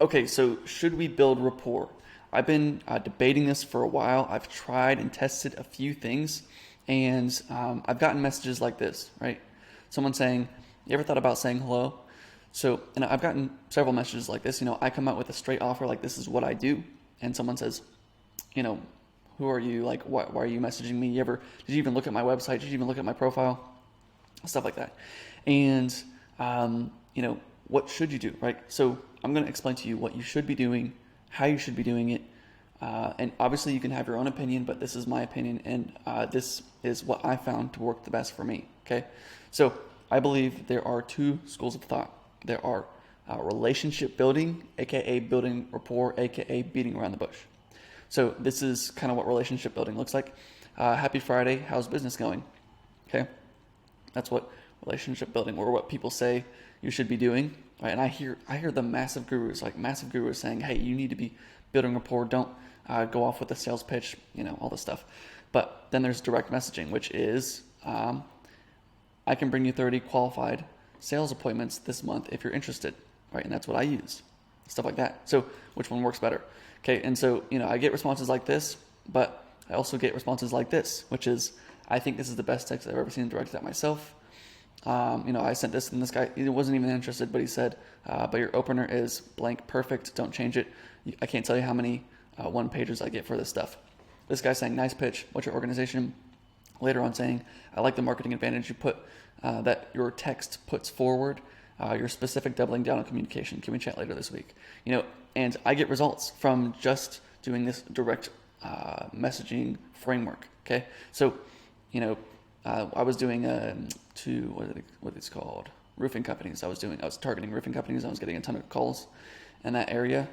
Okay, so should we build rapport? I've been debating this for a while. I've tried and tested a few things, and I've gotten messages like this, right? Someone saying, "You ever thought about saying hello?" So, and I've gotten several messages like this. I come out with a straight offer, like this is what I do, and someone says, you know, "Who are you? Like, why are you messaging me? Did you even look at my website? Did you even look at my profile?" Stuff like that, and what should you do, right? So I'm going to explain to you what you should be doing, how you should be doing it. And obviously you can have your own opinion, but this is my opinion, and this is what I found to work the best for me, okay? So I believe there are two schools of thought. There are relationship building, aka building rapport, aka beating around the bush. So this is kind of what relationship building looks like. Happy Friday, how's business going? Okay, that's what relationship building, or what people say you should be doing. Right? And I hear the massive gurus saying, "Hey, you need to be building rapport. Don't go off with a sales pitch, all this stuff." But then there's direct messaging, which is, I can bring you 30 qualified sales appointments this month if you're interested, right? And that's what I use, stuff like that. So which one works better? Okay, and so I get responses like this, but I also get responses like this, which is, "I think this is the best text I've ever seen directed at myself. I sent this, and this guy, he wasn't even interested, but he said, but your opener is blank, perfect, don't change it. I can't tell you how many one pagers I get for this stuff." This guy saying, "Nice pitch, what's your organization?" Later on saying, "I like the marketing advantage you put, that your text puts forward, your specific doubling down on communication. Can we chat later this week?" And I get results from just doing this direct messaging framework. Okay. So, I was doing what it's called, roofing companies. I was targeting roofing companies. I was getting a ton of calls in that area.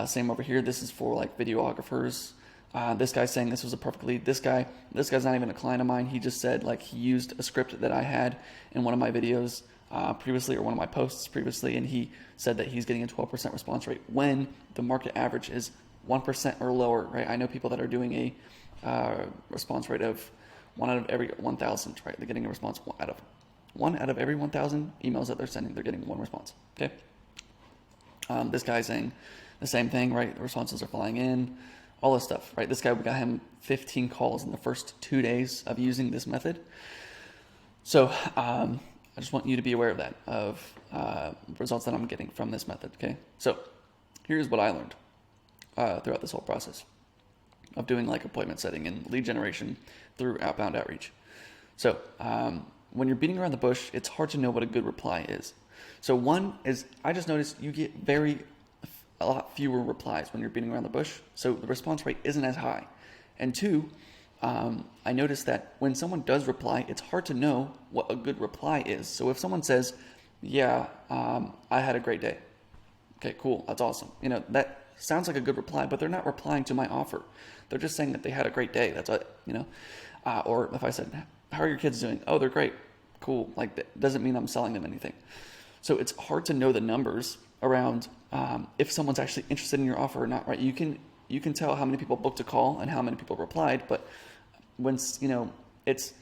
Same over here. This is for like videographers. This guy's saying this was a perfect lead. This guy's not even a client of mine. He just said like he used a script that I had in one of my videos previously, or one of my posts previously, and he said that he's getting a 12% response rate when the market average is 1% or lower, right? I know people that are doing a response rate of 1 out of every 1,000, right? They're getting a response one out of every 1,000 emails that they're sending, they're getting one response, okay? This guy's saying the same thing, right? The responses are flying in, all this stuff, right? This guy, we got him 15 calls in the first 2 days of using this method. So I just want you to be aware of that, of results that I'm getting from this method, okay? So here's what I learned throughout this whole process of doing like appointment setting and lead generation through outbound outreach. So when you're beating around the bush, it's hard to know what a good reply is. So one is, I just noticed you get a lot fewer replies when you're beating around the bush. So the response rate isn't as high. And two, I noticed that when someone does reply, it's hard to know what a good reply is. So if someone says, "Yeah, I had a great day." Okay, cool. That's awesome. That sounds like a good reply, but they're not replying to my offer. They're just saying that they had a great day. That's what, or if I said, "How are your kids doing?" "Oh, they're great." Cool. Like, that doesn't mean I'm selling them anything. So it's hard to know the numbers around if someone's actually interested in your offer or not, right? You can tell how many people booked a call and how many people replied, but when, it's,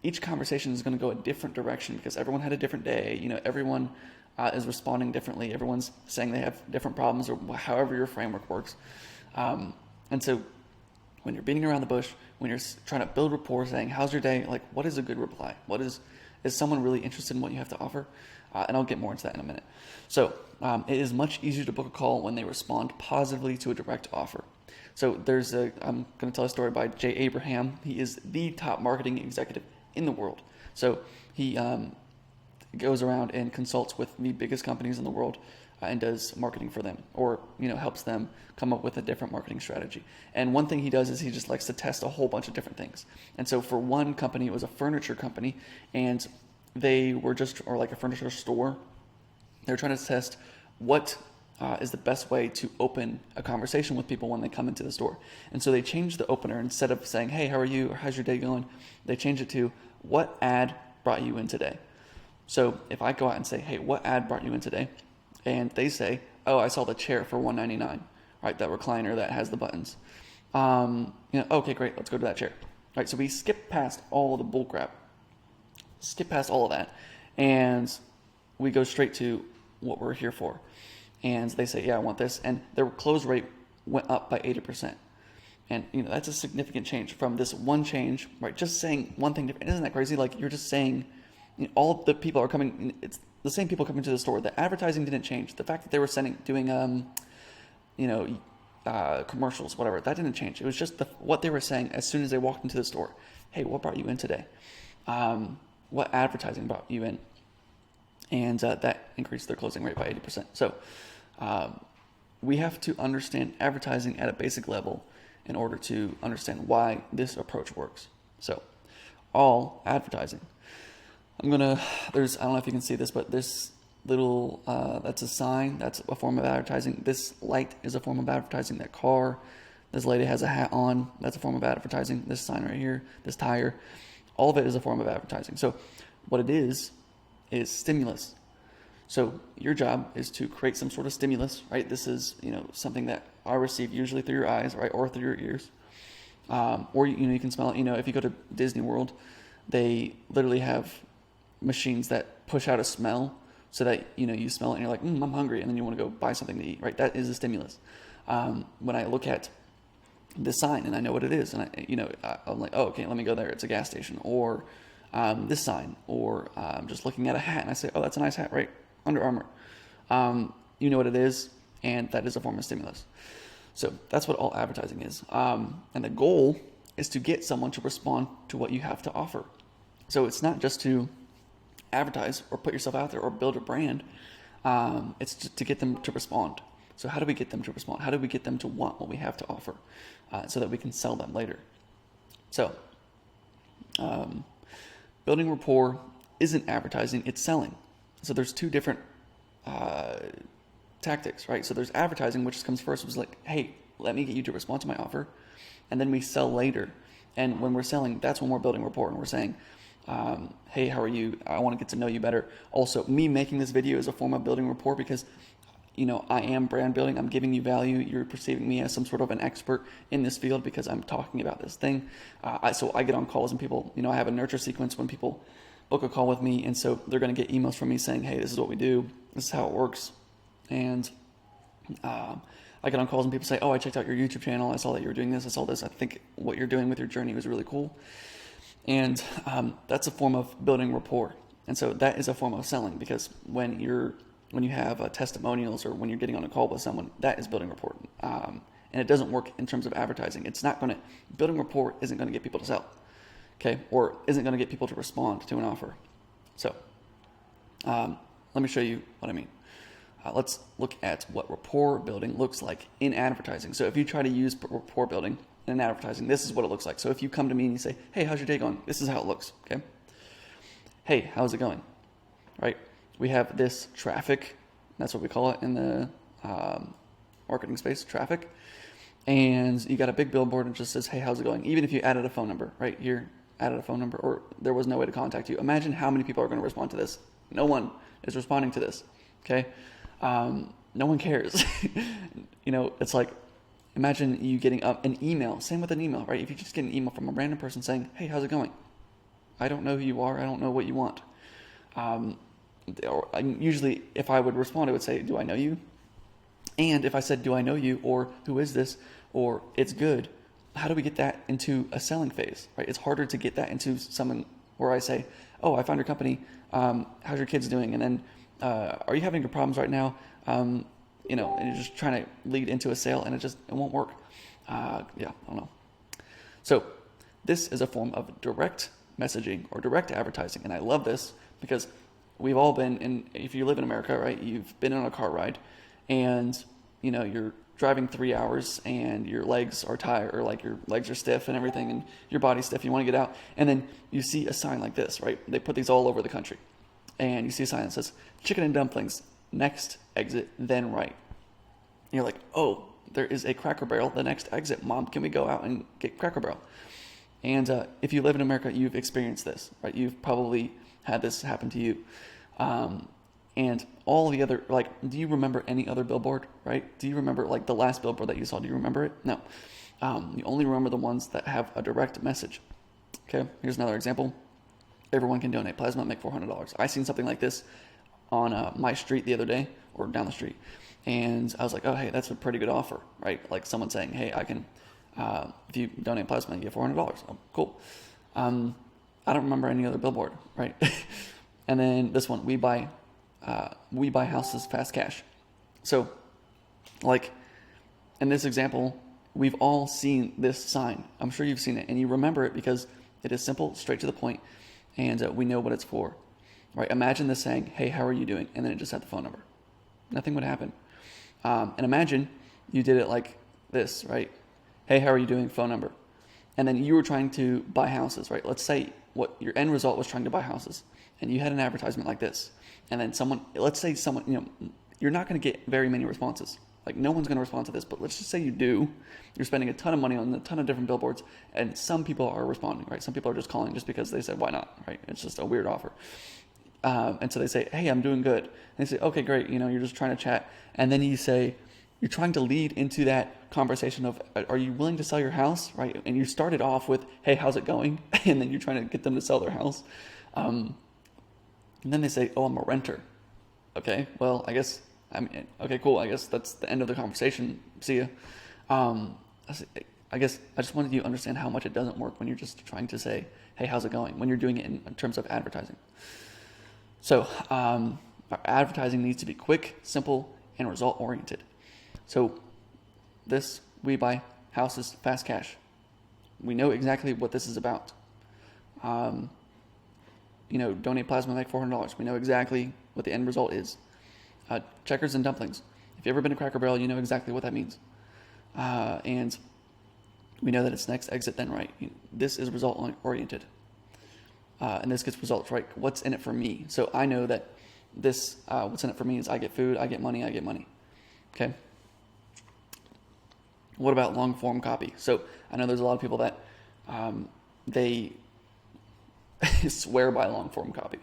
each conversation is going to go a different direction because everyone had a different day. Everyone is responding differently. Everyone's saying they have different problems, or however your framework works. And so when you're beating around the bush, when you're trying to build rapport, saying, "How's your day?" Like, what is a good reply? Is someone really interested in what you have to offer? And I'll get more into that in a minute. So it is much easier to book a call when they respond positively to a direct offer. So I'm going to tell a story by Jay Abraham. He is the top marketing executive in the world. So he goes around and consults with the biggest companies in the world and does marketing for them, or helps them come up with a different marketing strategy. And one thing he does is he just likes to test a whole bunch of different things. And so for one company, it was a furniture company, and they were or like a furniture store. They're trying to test what is the best way to open a conversation with people when they come into the store. And so they changed the opener. Instead of saying, "Hey, how are you?" or "How's your day going?" they changed it to, "What ad brought you in today?" So if I go out and say, "Hey, what ad brought you in today?" and they say, "Oh, I saw the chair for $199, right? That recliner that has the buttons." Okay, great. Let's go to that chair. Right. So we skip past all the bull crap, skip past all of that, and we go straight to what we're here for. and they say, yeah, I want this, and their close rate went up by 80%. And that's a significant change from this one change, right? Just saying one thing different. Isn't that crazy? Like, you're just saying, all the people are coming. It's the same people coming to the store. The advertising didn't change. The fact that they were doing commercials, whatever, that didn't change. It was just what they were saying as soon as they walked into the store. Hey, what brought you in today? What advertising brought you in? And that increased their closing rate by 80%. So we have to understand advertising at a basic level in order to understand why this approach works. So all advertising. I don't know if you can see this, but this little, that's a sign, that's a form of advertising. This light is a form of advertising. That car, this lady has a hat on, that's a form of advertising. This sign right here, this tire, all of it is a form of advertising. So what it is stimulus. So your job is to create some sort of stimulus, right? This is, something that I receive usually through your eyes, right? Or through your ears. Or, you can smell it. If you go to Disney World, they literally have machines that push out a smell so that, you smell it and you're like, I'm hungry. And then you want to go buy something to eat, right? That is a stimulus. When I look at this sign and I know what it is, and I'm like, oh, okay, let me go there. It's a gas station. Or this sign, or I'm just looking at a hat and I say, oh, that's a nice hat, right? Under Armour. You know what it is, and that is a form of stimulus. So that's what all advertising is. And the goal is to get someone to respond to what you have to offer. So it's not just to advertise or put yourself out there or build a brand. It's just to get them to respond. So how do we get them to respond? How do we get them to want what we have to offer so that we can sell them later? So building rapport isn't advertising, it's selling. So there's two different tactics, right? So there's advertising, which comes first, was like, hey, let me get you to respond to my offer. And then we sell later. And when we're selling, that's when we're building rapport and we're saying, hey, how are you? I want to get to know you better. Also, me making this video is a form of building rapport because, I am brand building. I'm giving you value. You're perceiving me as some sort of an expert in this field because I'm talking about this thing. So I get on calls and people, I have a nurture sequence when people book a call with me. And so they're going to get emails from me saying, hey, this is what we do. This is how it works. And I get on calls and people say, oh, I checked out your YouTube channel. I saw that you were doing this. I saw this. I think what you're doing with your journey was really cool. And that's a form of building rapport. And so that is a form of selling because when you have testimonials or when you're getting on a call with someone, that is building rapport. And it doesn't work in terms of advertising. Building rapport isn't going to get people to sell, okay? Or isn't going to get people to respond to an offer. So let me show you what I mean. Let's look at what rapport building looks like in advertising. So if you try to use rapport building in advertising, this is what it looks like. So if you come to me and you say, hey, how's your day going? This is how it looks, okay? Hey, how's it going? Right? We have this traffic. That's what we call it in the marketing space, traffic. And you got a big billboard and it just says, hey, how's it going? Even if you added a phone number, right? Here, added a phone number, or there was no way to contact you. Imagine how many people are going to respond to this. No one is responding to this, okay? No one cares. It's like, imagine you getting an email. Same with an email, right? If you just get an email from a random person saying, hey, how's it going? I don't know who you are. I don't know what you want. Usually, if I would respond, I would say, do I know you? And if I said, do I know you? Or who is this? Or it's good. How do we get that into a selling phase, right? It's harder to get that into someone where I say, oh, I found your company. How's your kids doing? And then, are you having your problems right now? And you're just trying to lead into a sale and it won't work. I don't know. So this is a form of direct messaging or direct advertising. And I love this because we've all been if you live in America, right, you've been on a car ride and, you're driving 3 hours and your legs are tired or like your legs are stiff and everything and your body's stiff. You want to get out. And then you see a sign like this, right? They put these all over the country. And you see a sign that says, chicken and dumplings, next exit, then right. And you're like, oh, there is a Cracker Barrel, the next exit. Mom, can we go out and get Cracker Barrel? And if you live in America, you've experienced this, right? You've probably had this happen to you. And all the other, do you remember any other billboard, right? Do you remember, the last billboard that you saw? Do you remember it? No. You only remember the ones that have a direct message. Okay, here's another example. Everyone can donate plasma, make $400. I seen something like this on my street the other day, or down the street. And I was like, oh, hey, that's a pretty good offer, right? Like someone saying, hey, I can, if you donate plasma, you get $400. Oh, cool. I don't remember any other billboard, right? And then this one, we buy houses fast cash. So like in this example, we've all seen this sign. I'm sure you've seen it and you remember it because it is simple, straight to the point, and we know what it's for, right? Imagine this saying, hey, how are you doing? And then it just had the phone number. Nothing would happen. And imagine you did it like this, right? Hey, how are you doing? Phone number. And then you were trying to buy houses, right? Let's say what your end result was trying to buy houses, and you had an advertisement like this. And then let's say someone, you're not going to get very many responses. Like no one's going to respond to this, but let's just say you do. You're spending a ton of money on a ton of different billboards, and some people are responding, right? Some people are just calling just because they said, why not, right? It's just a weird offer. And so they say, hey, I'm doing good. And they say, okay, great. You're just trying to chat. And then you say, you're trying to lead into that conversation of, are you willing to sell your house, right? And you started off with, hey, how's it going? And then you're trying to get them to sell their house. And then they say, oh, I'm a renter. Okay, well, okay, cool. I guess that's the end of the conversation. See ya. I guess I just wanted you to understand how much it doesn't work when you're just trying to say, hey, how's it going? When you're doing it in terms of advertising. So our advertising needs to be quick, simple, and result-oriented. So we buy houses fast cash. We know exactly what this is about. Donate plasma, make $400. We know exactly what the end result is. Checkers and dumplings. If you've ever been to Cracker Barrel, you know exactly what that means. And we know that it's next exit, then right. This is result-oriented. And this gets results, right? What's in it for me? So I know that this, what's in it for me is I get food, I get money, okay? What about long form copy? So I know there's a lot of people that they swear by long form copy.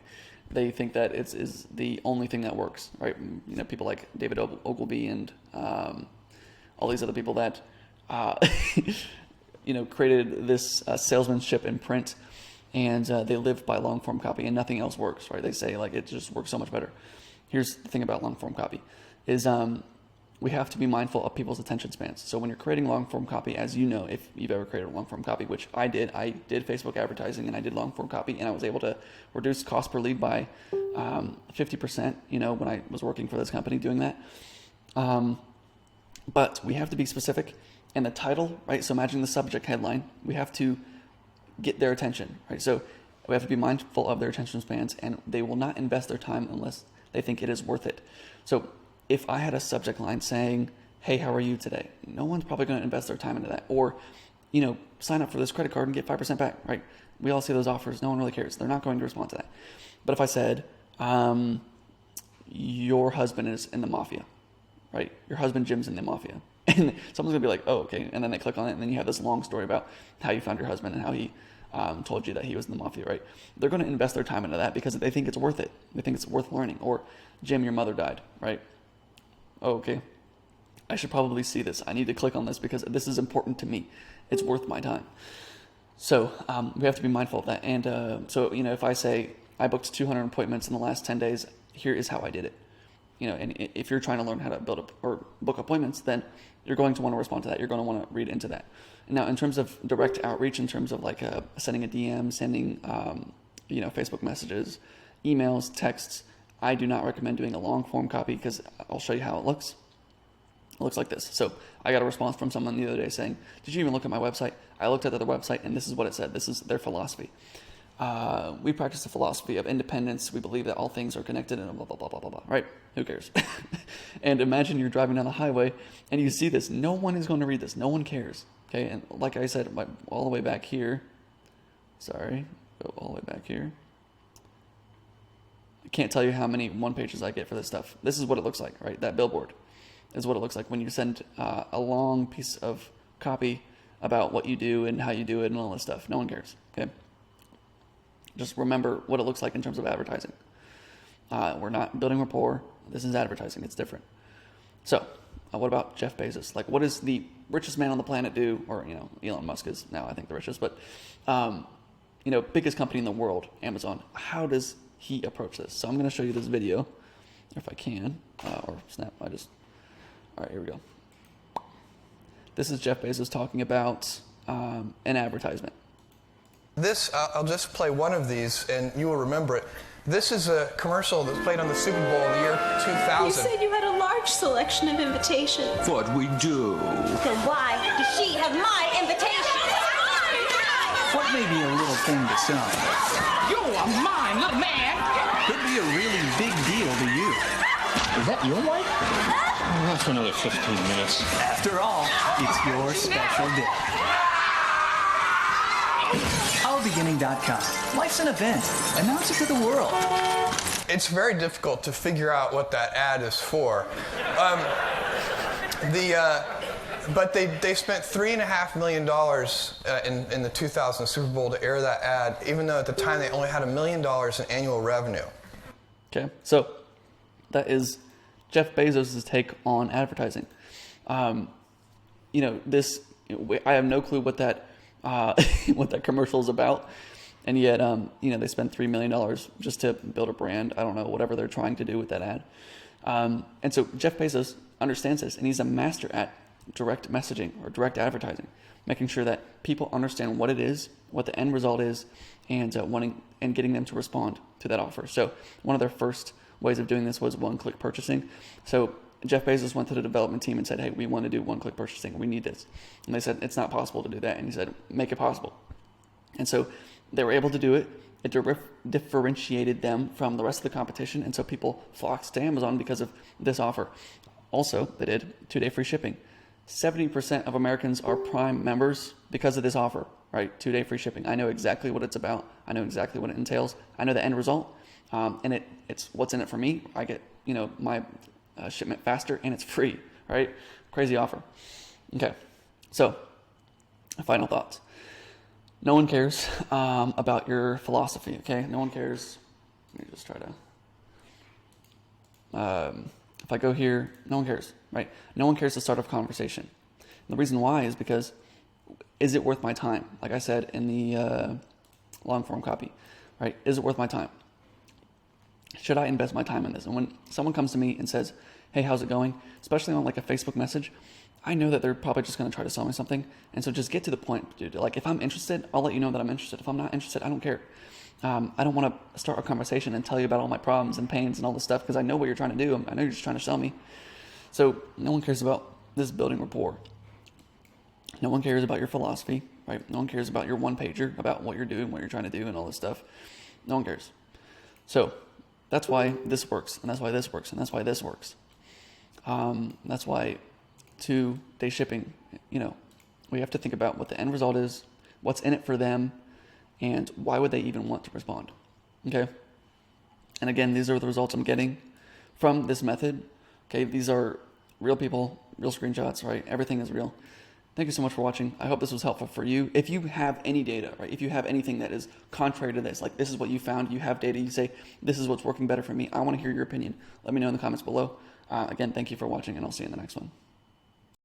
They think that is the only thing that works, right? People like David Ogilvy and all these other people that created this salesmanship in print, and they live by long form copy, and nothing else works, right? They say like it just works so much better. Here's the thing about long form copy is we have to be mindful of people's attention spans. So when you're creating long form copy, as you know, if you've ever created a long form copy, which I did Facebook advertising and I did long form copy, and I was able to reduce cost per lead by 50%, when I was working for this company doing that. But we have to be specific, and the title, right? So imagine the subject headline, we have to get their attention, right? So we have to be mindful of their attention spans, and they will not invest their time unless they think it is worth it. So if I had a subject line saying, hey, how are you today? No one's probably going to invest their time into that. Or, sign up for this credit card and get 5% back, right? We all see those offers. No one really cares. They're not going to respond to that. But if I said, your husband is in the mafia, right? Your husband Jim's in the mafia. And someone's going to be like, oh, okay. And then they click on it, and then you have this long story about how you found your husband and how he told you that he was in the mafia, right? They're going to invest their time into that because they think it's worth it. They think it's worth learning. Or, Jim, your mother died, right? Oh, okay. I should probably see this. I need to click on this because this is important to me. It's worth my time. So we have to be mindful of that. And if I say I booked 200 appointments in the last 10 days, here is how I did it. And if you're trying to learn how to build up or book appointments, then you're going to want to respond to that. You're going to want to read into that. Now, in terms of direct outreach, in terms of like sending a DM, sending Facebook messages, emails, texts, I do not recommend doing a long form copy because I'll show you how it looks. It looks like this. So I got a response from someone the other day saying, did you even look at my website? I looked at their website, and this is what it said. This is their philosophy. We practice the philosophy of independence. We believe that all things are connected and blah, blah, blah, blah, blah, blah, right? Who cares? And imagine you're driving down the highway and you see this. No one is going to read this. No one cares. Okay. And like I said, all the way back here, go all the way back here. I can't tell you how many one pages I get for this stuff. This is what it looks like, right? That billboard is what it looks like when you send a long piece of copy about what you do and how you do it and all this stuff. No one cares. Okay. Just remember what it looks like in terms of advertising. We're not building rapport. This is advertising. It's different. So what about Jeff Bezos? Like, what does the richest man on the planet do? Or, Elon Musk is now, I think, the richest. But, biggest company in the world, Amazon. How does he approach this? So I'm going to show you this video, if I can. Or snap. I just All right, here we go. This is Jeff Bezos talking about an advertisement. This, I'll just play one of these, and you will remember it. This is a commercial that's played on the Super Bowl in the year 2000. You said you had a large selection of invitations. What we do. Then why does she have my invitation? What may be a little thing to some, You are mine, little man. could be a really big deal to you. Is that your wife? That's for another 15 minutes. After all, it's your special day. OurBeginning.com. Life's an event. Announce it to the world. It's very difficult to figure out what that ad is for. But they spent $3.5 million in the 2000 Super Bowl to air that ad, even though at the time they only had $1 million in annual revenue. Okay, so that is Jeff Bezos' take on advertising. This I have no clue what that what that commercial is about, and yet they spent $3 million just to build a brand. I don't know, whatever they're trying to do with that ad. And so Jeff Bezos understands this, and he's a master at direct messaging or direct advertising, making sure that people understand what it is, what the end result is, and getting them to respond to that offer. So one of their first ways of doing this was one-click purchasing. So Jeff Bezos went to the development team and said, hey, we want to do one-click purchasing. We need this. And they said, it's not possible to do that. And he said, make it possible. And so they were able to do it. It differentiated them from the rest of the competition. And so people flocked to Amazon because of this offer. Also, they did 2-day free shipping. 70% of Americans are Prime members because of this offer, right? 2-day free shipping. I know exactly what it's about. I know exactly what it entails. I know the end result. And it's what's in it for me. I get, my shipment faster, and it's free, right? Crazy offer. Okay, so final thoughts. No one cares about your philosophy, okay? No one cares. Let me just try to... if I go here, no one cares, right? No one cares to start a conversation. And the reason why is because, is it worth my time? Like I said in the long form copy, right? Is it worth my time? Should I invest my time in this? And when someone comes to me and says, hey, how's it going? Especially on like a Facebook message, I know that they're probably just going to try to sell me something. And so just get to the point, dude. Like if I'm interested, I'll let you know that I'm interested. If I'm not interested, I don't care. I don't want to start a conversation and tell you about all my problems and pains and all this stuff because I know what you're trying to do. I know you're just trying to sell me. So no one cares about this building rapport. No one cares about your philosophy, right? No one cares about your one-pager, about what you're doing, what you're trying to do, and all this stuff. No one cares. So that's why this works, and that's why this works, and that's why this works. That's why 2-day shipping, we have to think about what the end result is, what's in it for them, and why would they even want to respond, okay? And again, these are the results I'm getting from this method, okay? These are real people, real screenshots, right? Everything is real. Thank you so much for watching. I hope this was helpful for you. If you have any data, right? If you have anything that is contrary to this, like this is what you found, you have data, you say, this is what's working better for me. I want to hear your opinion. Let me know in the comments below. Again, thank you for watching, and I'll see you in the next one.